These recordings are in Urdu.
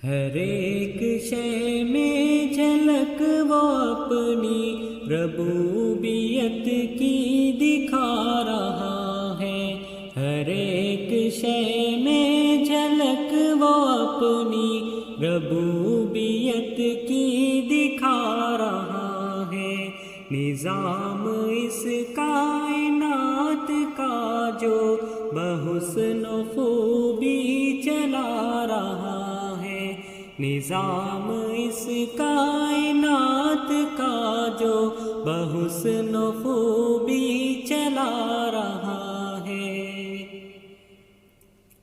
ہر ایک شے میں جھلک وہ اپنی ربوبیت کی دکھا رہا ہے۔ ہر ایک شے میں جھلک وہ اپنی ربوبیت کی دکھا رہا ہے۔ نظام اس کائنات کا جو بحسن و خوبی چلا رہا ہے۔ نظام اس کائنات کا جو بحسن و خوبی چلا رہا ہے۔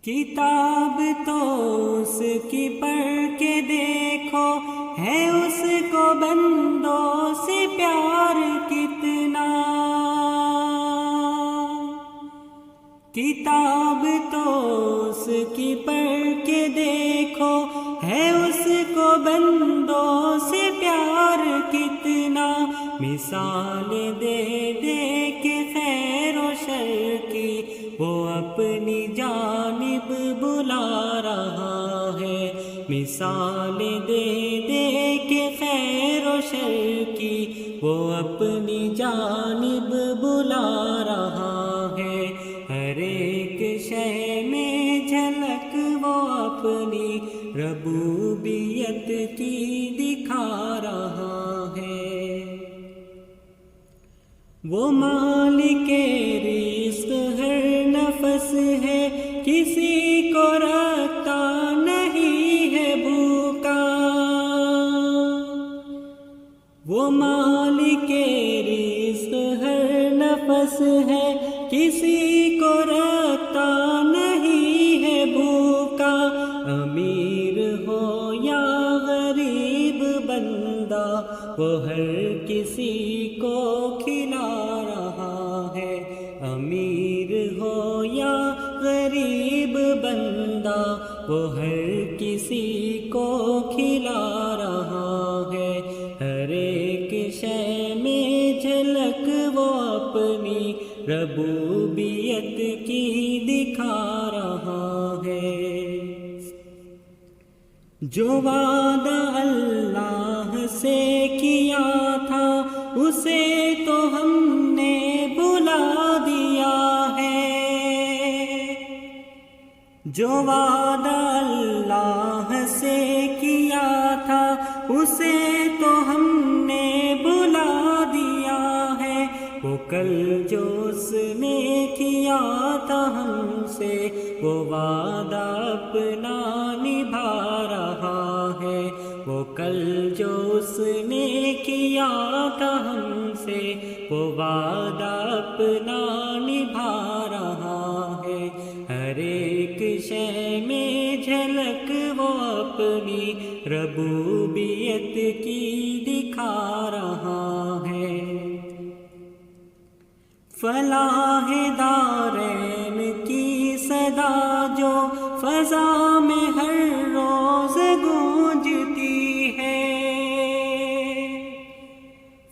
کتاب تو اس کی پڑھ کے دیکھو، ہے اس کو بندوں سے پیار کتنا۔ کتاب تو اس کی پڑھ کے دیکھو، ہے اس کو بندوں سے پیار کتنا۔ مثال دے دے کے خیر و شر کی وہ اپنی جانب بلا رہا ہے۔ مثال دے دے کے خیر و شر کی وہ اپنی جانب بلا رہا ہے۔ ہر ایک شے میں جھلک وہ اپنی ربوبیت کی دکھا رہا ہے۔ وہ مالک رزق ہر نفس ہے، کسی کو رکھتا نہیں ہے بھوکا۔ وہ مالک رزق ہر نفس ہے، کسی کو رکھتا نہیں ہے بھوکا۔ امیر ہو یا غریب بندہ، وہ ہر کسی کو کھلا رہا ہے۔ امیر ہو یا غریب بندہ، وہ ہر کسی کو کھلا رہا ہے۔ ہر ایک شے میں جھلک وہ اپنی ربوبیت کی دکھا رہا ہے۔ جو وعدہ اللہ سے کیا تھا، اسے تو ہم نے بھلا دیا ہے۔ جو وعدہ اللہ سے کیا تھا، اسے تو ہم نے بھلا دیا ہے۔ وہ کل جو اس نے کیا تھا ہم سے، وہ وعدہ اپنا نبھا رہا ہے۔ وہ کل جو اس نے کیا تھا ہم سے، وہ وعدہ اپنا نبھا رہا ہے۔ ہر ایک شے میں جھلک وہ اپنی ربوبیت کی دکھا رہا ہے۔ فلاح دارین کی صدا جو فضا میں ہر روز گونجتی ہے۔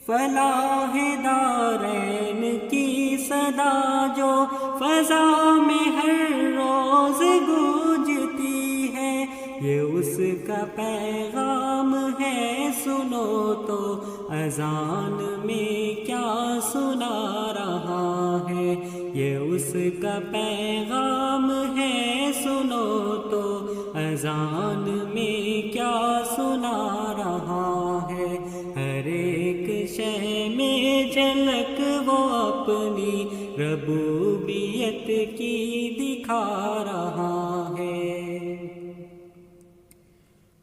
فلاح دارین کی صدا جو فضا میں ہر روز گونجتی ہے۔ یہ اس کا پیغام ہے، سنو تو اذان میں کیا سنا رہا ہے۔ یہ اس کا پیغام ہے، سنو تو اذان میں کیا سنا رہا ہے۔ ہر ایک شے میں جھلک وہ اپنی ربوبیت کی دکھا رہا ہے۔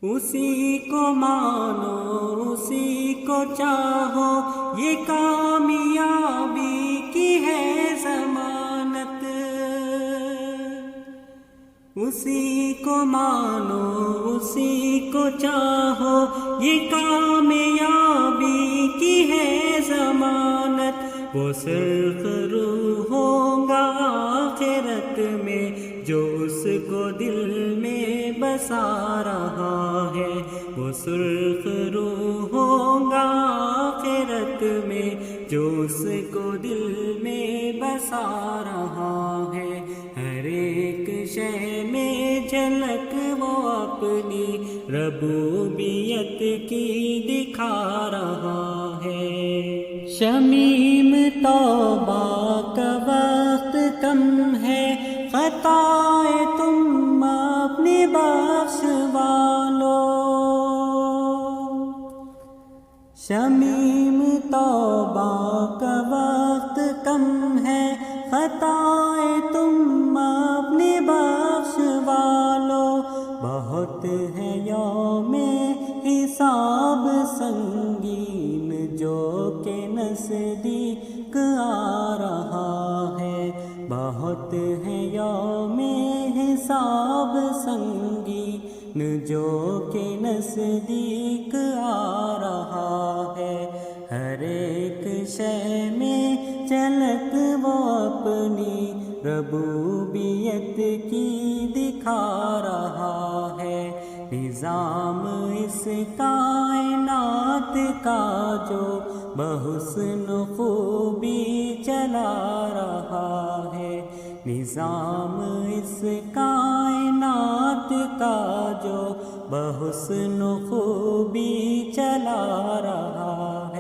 اسی کو مانو، اسی کو چاہو، یہ کامیابی کی ہے ضمانت۔ اسی کو مانو، اسی کو چاہو، یہ کامیابی کی ہے ضمانت۔ وہ سرخرو ہوگا آخرت میں، جو اس کو دل میں بسا رہا ہے۔ وہ سرخرو ہوگا آخرت میں، جو اس کو دل میں بسا رہا ہے۔ ہر ایک شے میں جھلک وہ اپنی ربوبیت کی دکھا رہا ہے۔ شمیم توبہ کا وقت کم ہے، خطائیں تم اپنی بخشوا لو۔ شمیم توبہ کا وقت کم ہے، خطائیں تم اپنی بخشوا لو۔ بہت ہے یوم حساب سنگین جو کہ نزدیک آ رہا ہے۔ بہت ہے یوم حساب سنگین جو کہ نزدیک آ رہا ہے۔ ہر ایک شے میں جھلک وہ اپنی ربوبیت کی دکھا رہا ہے۔ نظام اس کائنات کا جو بحسن خوبی چلا رہا ہے۔ نظام اس کائنات کا جو بحسن خوبی چلا رہا ہے۔